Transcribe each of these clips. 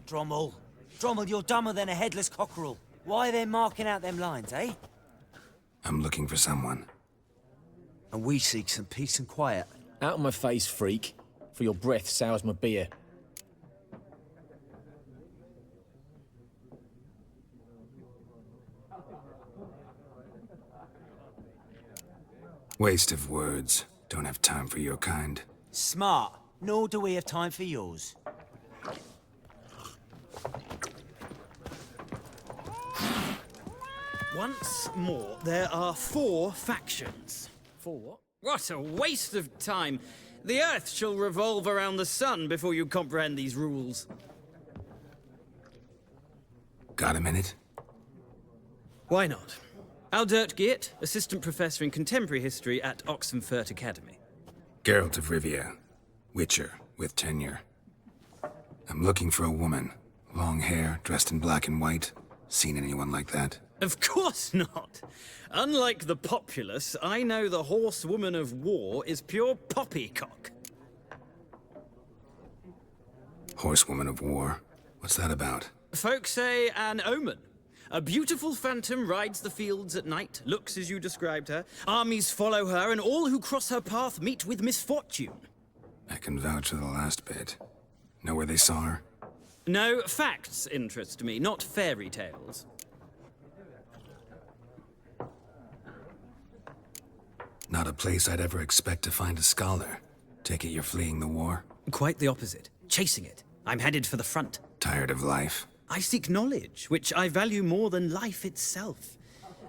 Drommel. Drommel, you're dumber than a headless cockerel. Why are they marking out them lines, eh? I'm looking for someone. And we seek some peace and quiet. Out of my face, freak. For your breath sours my beer. Waste of words. Don't have time for your kind. Smart. Nor do we have time for yours. Once more, there are 4 factions. 4 what? What a waste of time! The Earth shall revolve around the sun before you comprehend these rules. Got a minute? Why not? Aldert Geert, Assistant Professor in Contemporary History at Oxenfurt Academy. Geralt of Rivia. Witcher, with tenure. I'm looking for a woman. Long hair, dressed in black and white. Seen anyone like that? Of course not! Unlike the populace, I know the horsewoman of war is pure poppycock. Horsewoman of war? What's that about? Folk say an omen. A beautiful phantom rides the fields at night, looks as you described her. Armies follow her, and all who cross her path meet with misfortune. I can vouch for the last bit. Know where they saw her? No, facts interest me, not fairy tales. Not a place I'd ever expect to find a scholar. Take it you're fleeing the war? Quite the opposite. Chasing it. I'm headed for the front. Tired of life? I seek knowledge, which I value more than life itself.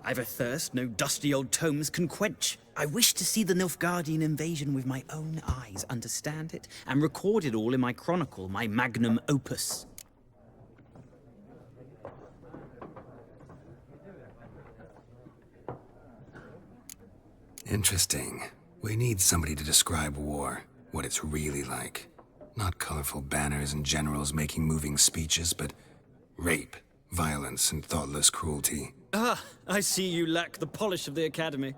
I've a thirst no dusty old tomes can quench. I wish to see the Nilfgaardian invasion with my own eyes, understand it, and record it all in my chronicle, my magnum opus. Interesting. We need somebody to describe war, what it's really like. Not colorful banners and generals making moving speeches, but rape, violence, and thoughtless cruelty. Ah, I see you lack the polish of the Academy.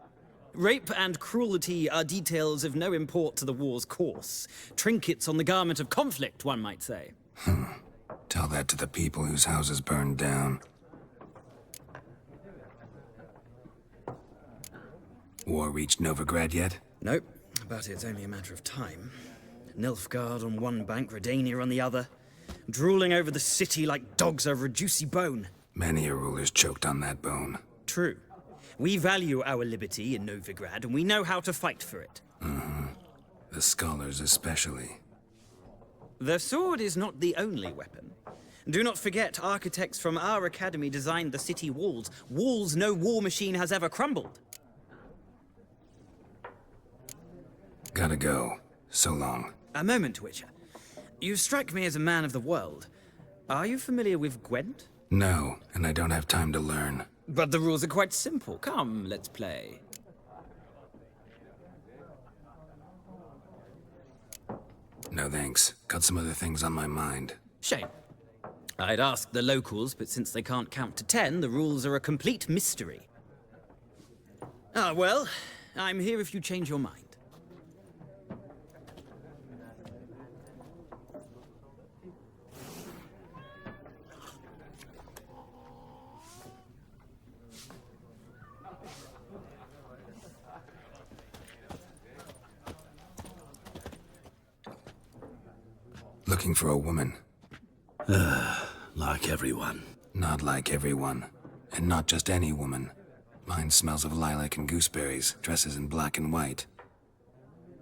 Rape and cruelty are details of no import to the war's course. Trinkets on the garment of conflict, one might say. Tell that to the people whose houses burned down. War reached Novigrad yet? Nope, but it's only a matter of time. Nilfgaard on one bank, Redania on the other. Drooling over the city like dogs over a juicy bone. Many a ruler's choked on that bone. True. We value our liberty in Novigrad, and we know how to fight for it. The scholars especially. The sword is not the only weapon. Do not forget, architects from our academy designed the city walls. Walls no war machine has ever crumbled. Gotta go. So long. A moment, Witcher. You strike me as a man of the world. Are you familiar with Gwent? No, and I don't have time to learn. But the rules are quite simple. Come, let's play. No thanks. Got some other things on my mind. Shame. I'd ask the locals, but since they can't count to 10, the rules are a complete mystery. Ah, well, I'm here if you change your mind. Looking for a woman. Like everyone. Not like everyone. And not just any woman. Mine smells of lilac and gooseberries, dresses in black and white.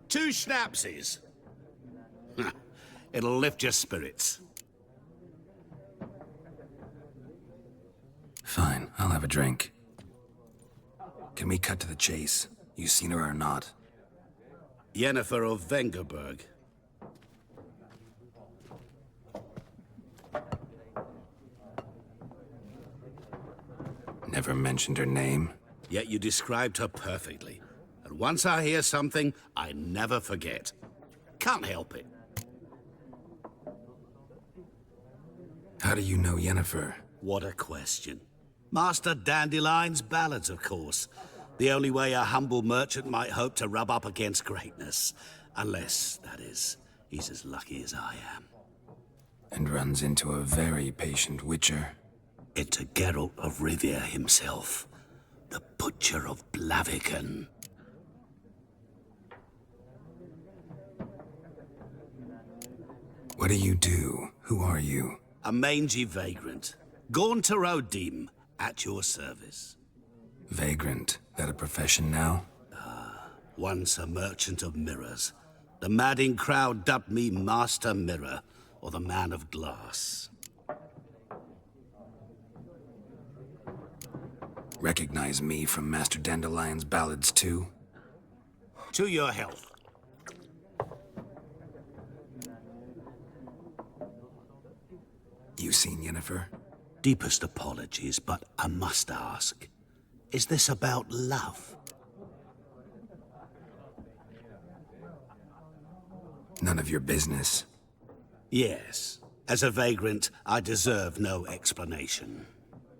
2 schnapsies. It'll lift your spirits. Fine, I'll have a drink. Can we cut to the chase? You seen her or not? Yennefer of Vengerberg. Never mentioned her name. Yet you described her perfectly. And once I hear something, I never forget. Can't help it. How do you know Yennefer? What a question. Master Dandelion's ballads, of course. The only way a humble merchant might hope to rub up against greatness. Unless, that is, he's as lucky as I am. and runs into a very patient witcher. Into Geralt of Rivia himself, the Butcher of Blaviken. What do you do? Who are you? A mangy vagrant. Gaunter O'Dim, at your service. Vagrant. That a profession now? Once a merchant of mirrors. The madding crowd dubbed me Master Mirror, or the Man of Glass. Recognize me from Master Dandelion's ballads too? To your health. You seen Yennefer? Deepest apologies, but I must ask. Is this about love? None of your business. Yes. As a vagrant, I deserve no explanation.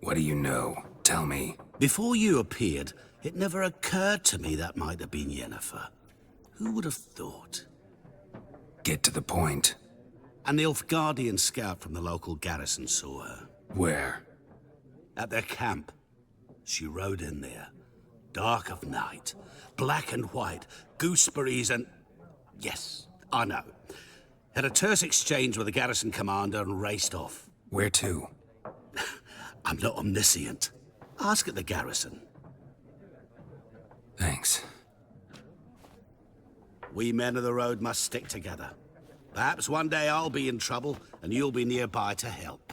What do you know? Tell me. Before you appeared, it never occurred to me that might have been Yennefer. Who would have thought? Get to the point. An Nilfgaardian scout from the local garrison saw her. Where? At their camp. She rode in there. Dark of night. Black and white. Gooseberries and... Yes, I know. Had a terse exchange with the garrison commander and raced off. Where to? I'm not omniscient. Ask at the garrison. Thanks. We men of the road must stick together. Perhaps one day I'll be in trouble and you'll be nearby to help.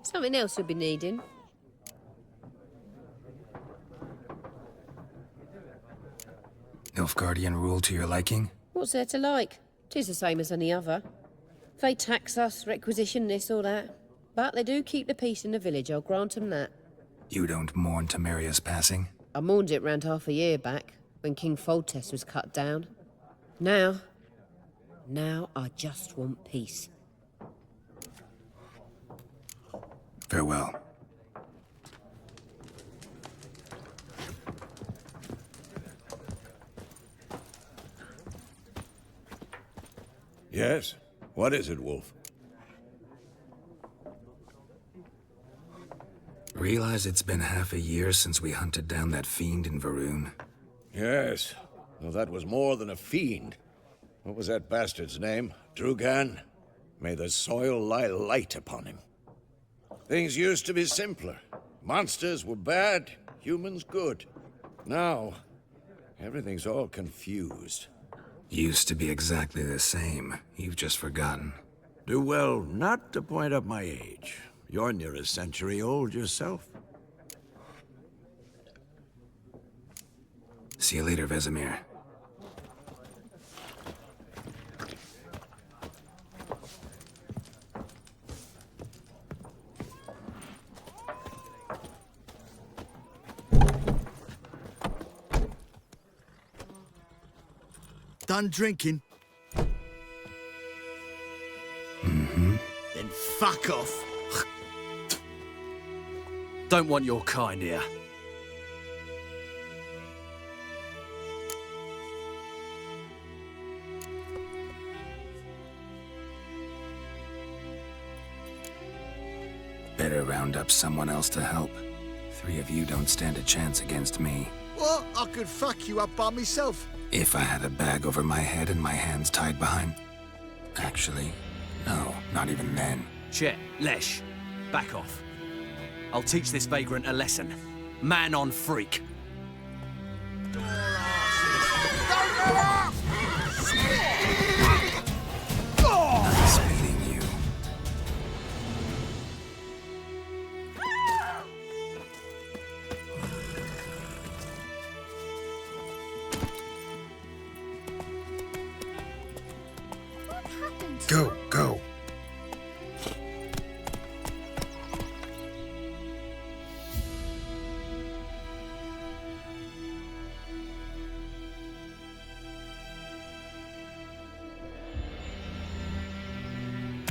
Something else you'll be needing. Nilfgaardian rule to your liking? What's there to like? 'Tis the same as any other. They tax us, requisition this or that. But they do keep the peace in the village, I'll grant 'em that. You don't mourn Temeria's passing? I mourned it round half a year back, when King Foltest was cut down. Now I just want peace. Farewell. Yes? What is it, Wolf? Realize it's been half a year since we hunted down that fiend in Varun. Yes. Well, that was more than a fiend. What was that bastard's name? Drugan? May the soil lie light upon him. Things used to be simpler. Monsters were bad, humans good. Now, everything's all confused. Used to be exactly the same. You've just forgotten. Do well not to point up my age. You're near a century old yourself. See you later, Vesemir. Done drinking? Mm-hmm. Then fuck off. Don't want your kind here. Better round up someone else to help. 3 of you don't stand a chance against me. What? I could fuck you up by myself. If I had a bag over my head and my hands tied behind... Actually, no, not even then. Chet, Lesh, back off. I'll teach this vagrant a lesson. Man on freak. Nice meeting you. Go, go.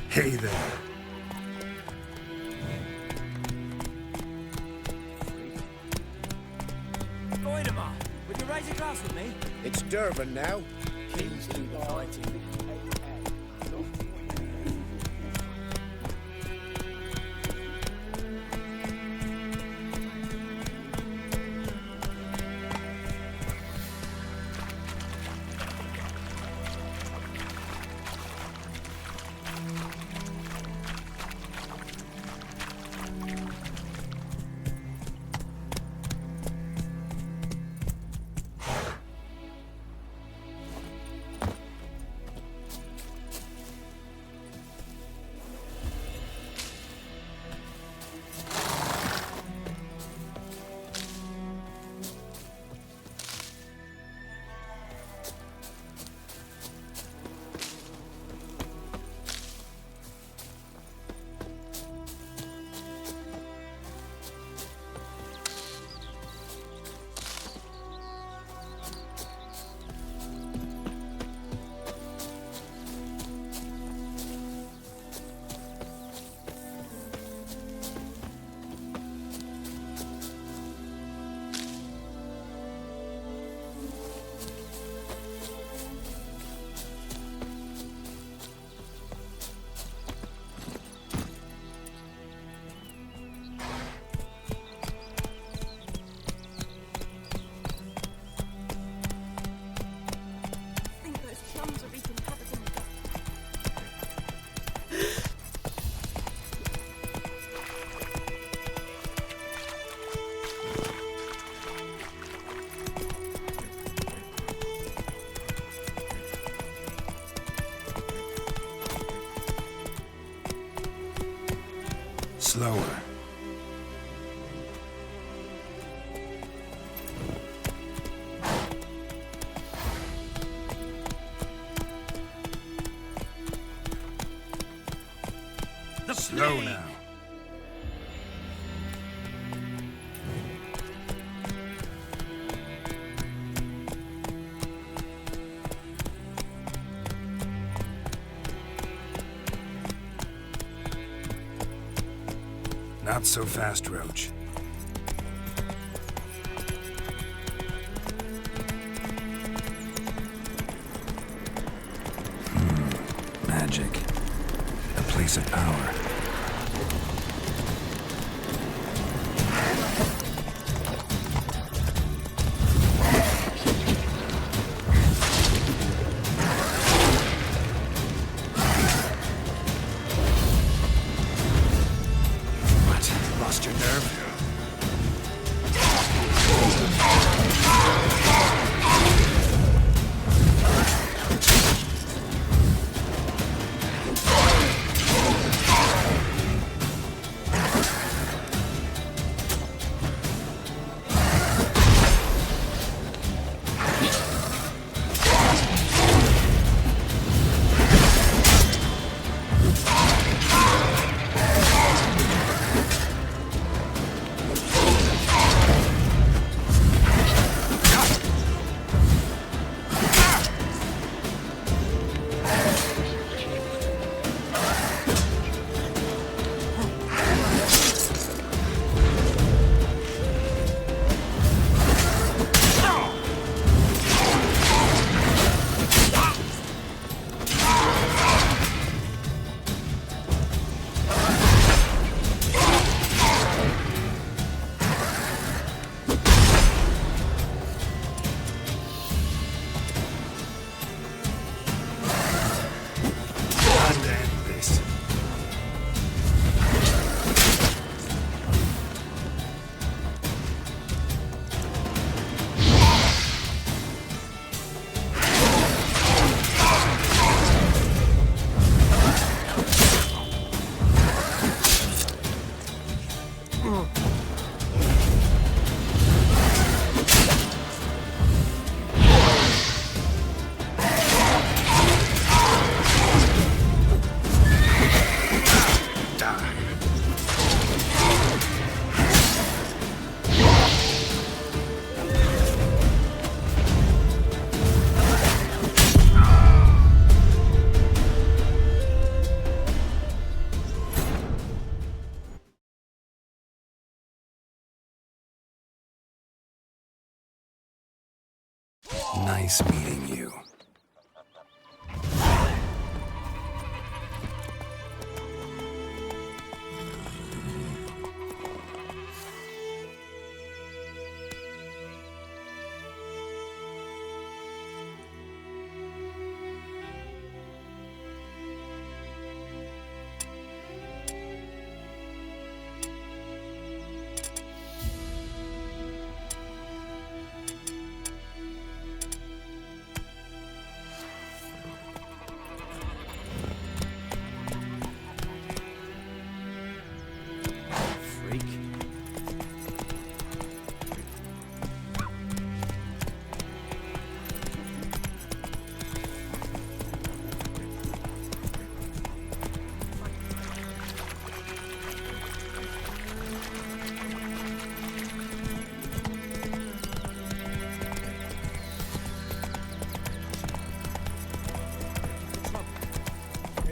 Hey there. Moidamar, would you raise a glass with me? It's Durban now. Kings do the fighting. Slower. Slow now. Not so fast, Roach. Magic. A place of power. Lost your nerve? Nice meeting you. Freak.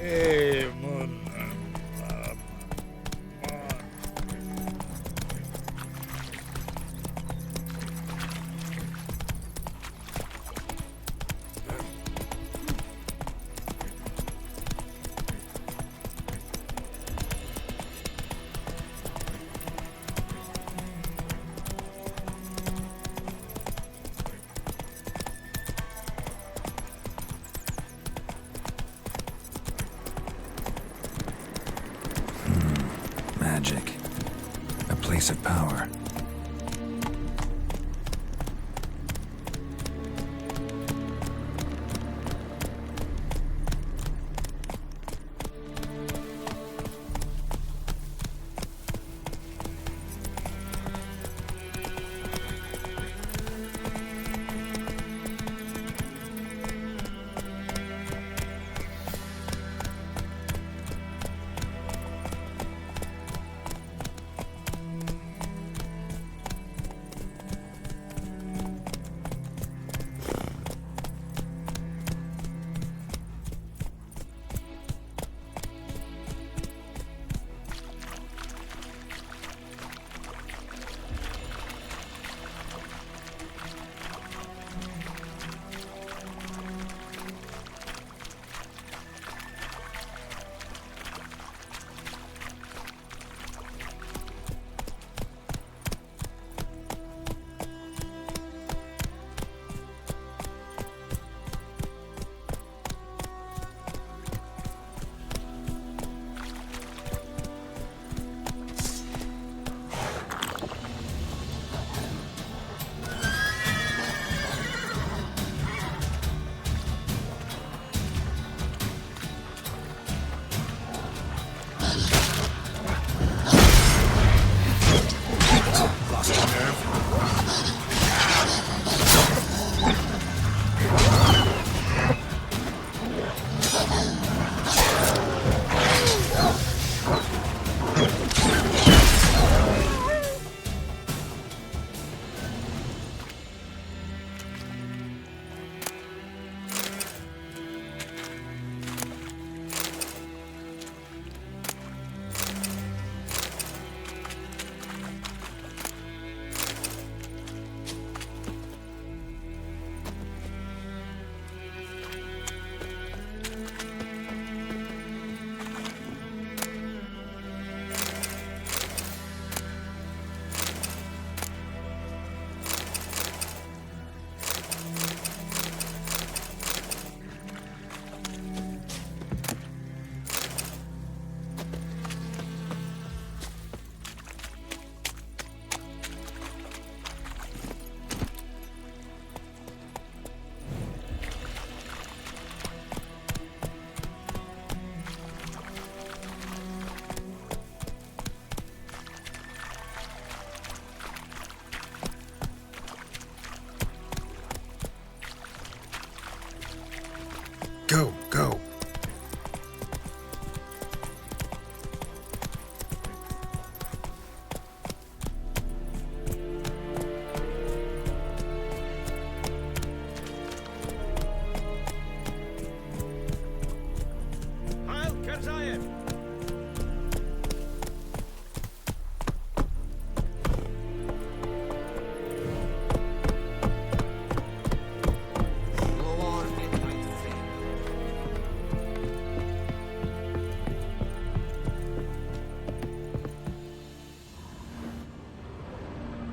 Hey, Moon. Magic. A place of power.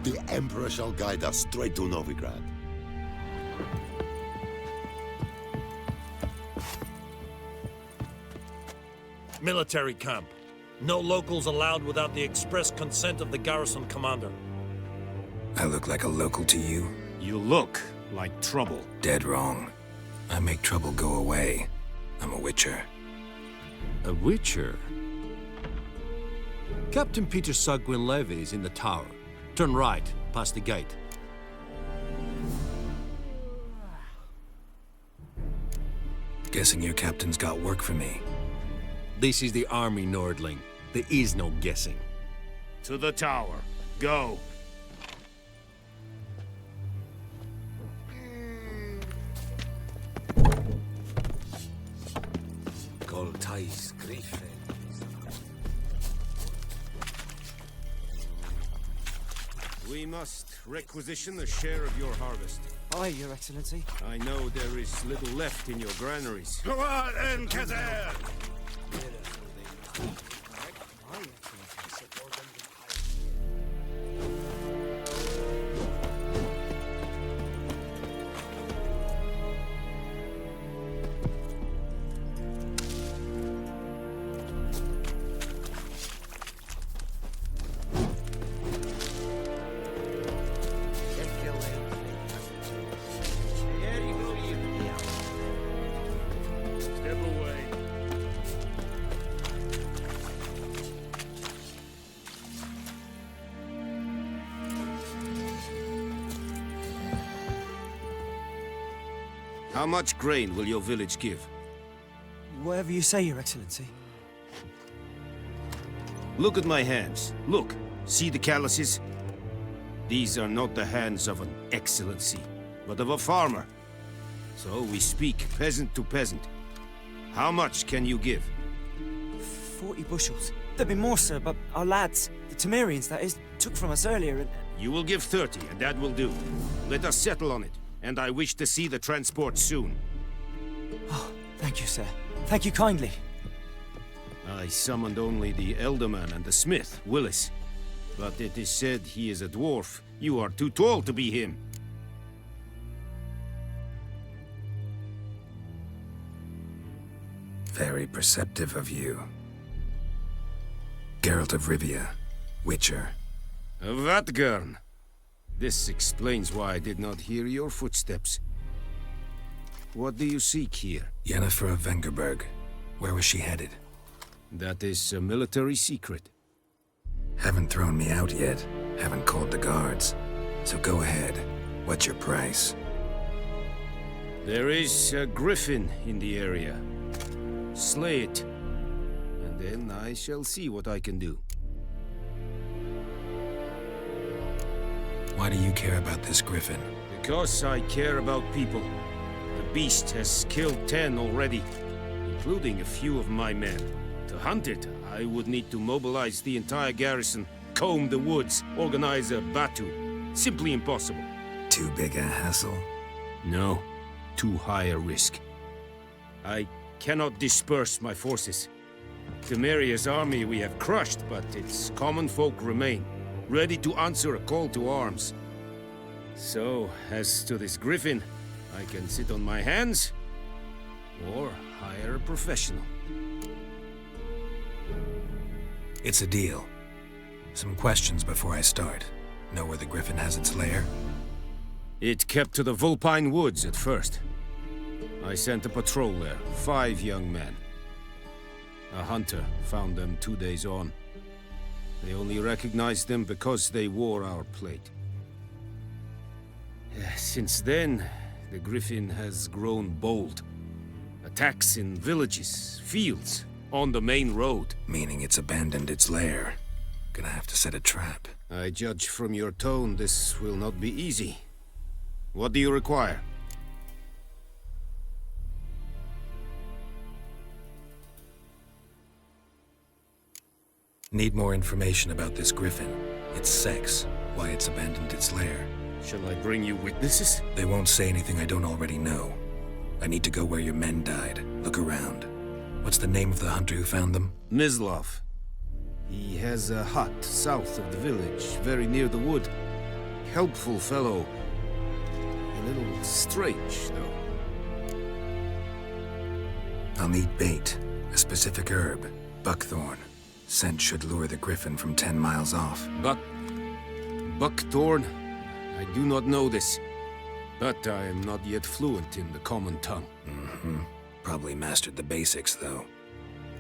The Emperor shall guide us straight to Novigrad. Military camp. No locals allowed without the express consent of the garrison commander. I look like a local to you? You look like trouble. Dead wrong. I make trouble go away. I'm a witcher. A witcher? Captain Peter Sagwin Levy is in the tower. Turn right, past the gate. Guessing your captain's got work for me. This is the army, Nordling. There is no guessing. To the tower. Go. Goltais Griffin. We must requisition a share of your harvest. Aye, Your Excellency. I know there is little left in your granaries. Hurrah and Kazer! Step away. How much grain will your village give? Whatever you say, Your Excellency. Look at my hands. Look. See the calluses? These are not the hands of an excellency, but of a farmer. So we speak peasant to peasant. How much can you give? 40 bushels. There'd be more, sir, but our lads, the Temerians, that is, took from us earlier and... You will give 30, and that will do. Let us settle on it, and I wish to see the transport soon. Oh, thank you, sir. Thank you kindly. I summoned only the Elderman and the smith, Willis. But it is said he is a dwarf. You are too tall to be him. Very perceptive of you. Geralt of Rivia, Witcher. Vatgern. This explains why I did not hear your footsteps. What do you seek here? Yennefer of Vengerberg. Where was she headed? That is a military secret. Haven't thrown me out yet. Haven't called the guards. So go ahead. What's your price? There is a griffin in the area. Slay it. And then I shall see what I can do. Why do you care about this griffin? Because I care about people. The beast has killed 10 already, including a few of my men. To hunt it, I would need to mobilize the entire garrison, comb the woods, organize a batu. Simply impossible. Too big a hassle? No, too high a risk. I cannot disperse my forces. Temeria's army we have crushed, but its common folk remain, ready to answer a call to arms. So, as to this griffin, I can sit on my hands, or hire a professional. It's a deal. Some questions before I start. Know where the griffin has its lair? It kept to the Vulpine Woods at first. I sent a patrol there, 5 young men. A hunter found them 2 days on. They only recognized them because they wore our plate. Since then, the griffin has grown bold. Attacks in villages, fields, on the main road. Meaning it's abandoned its lair. Gonna have to set a trap. I judge from your tone this will not be easy. What do you require? Need more information about this griffin. Its sex, why it's abandoned its lair. Shall I bring you witnesses? They won't say anything I don't already know. I need to go where your men died. Look around. What's the name of the hunter who found them? Mislav. He has a hut south of the village, very near the wood. helpful fellow. A little strange, though. I'll need bait, a specific herb, buckthorn. Scent should lure the griffin from 10 miles off. Buckthorn? I do not know this. But I am not yet fluent in the common tongue. Mm-hmm. Probably mastered the basics, though.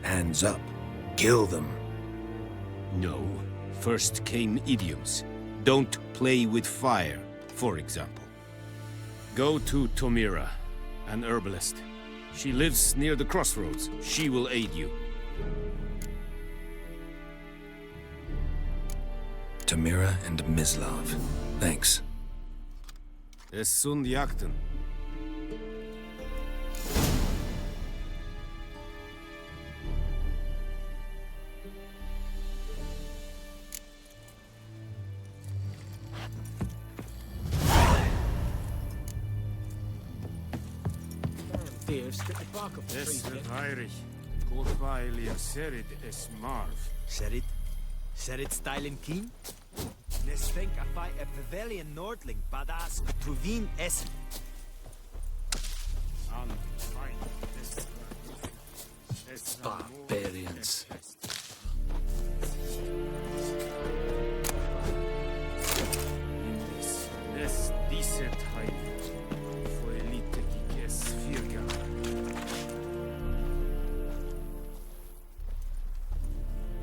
Hands up. Kill them. No. First came idioms. Don't play with fire, for example. Go to Tomira, an herbalist. She lives near the crossroads. She will aid you. Tomira and Mislav. Thanks. Es sunt jakten. Es Heinrich. Kortweilig Serid es Marv. Serid? Serid stylen keen? Nesvenk afai a pavilion nordling badass Tuvin es. Barbarians.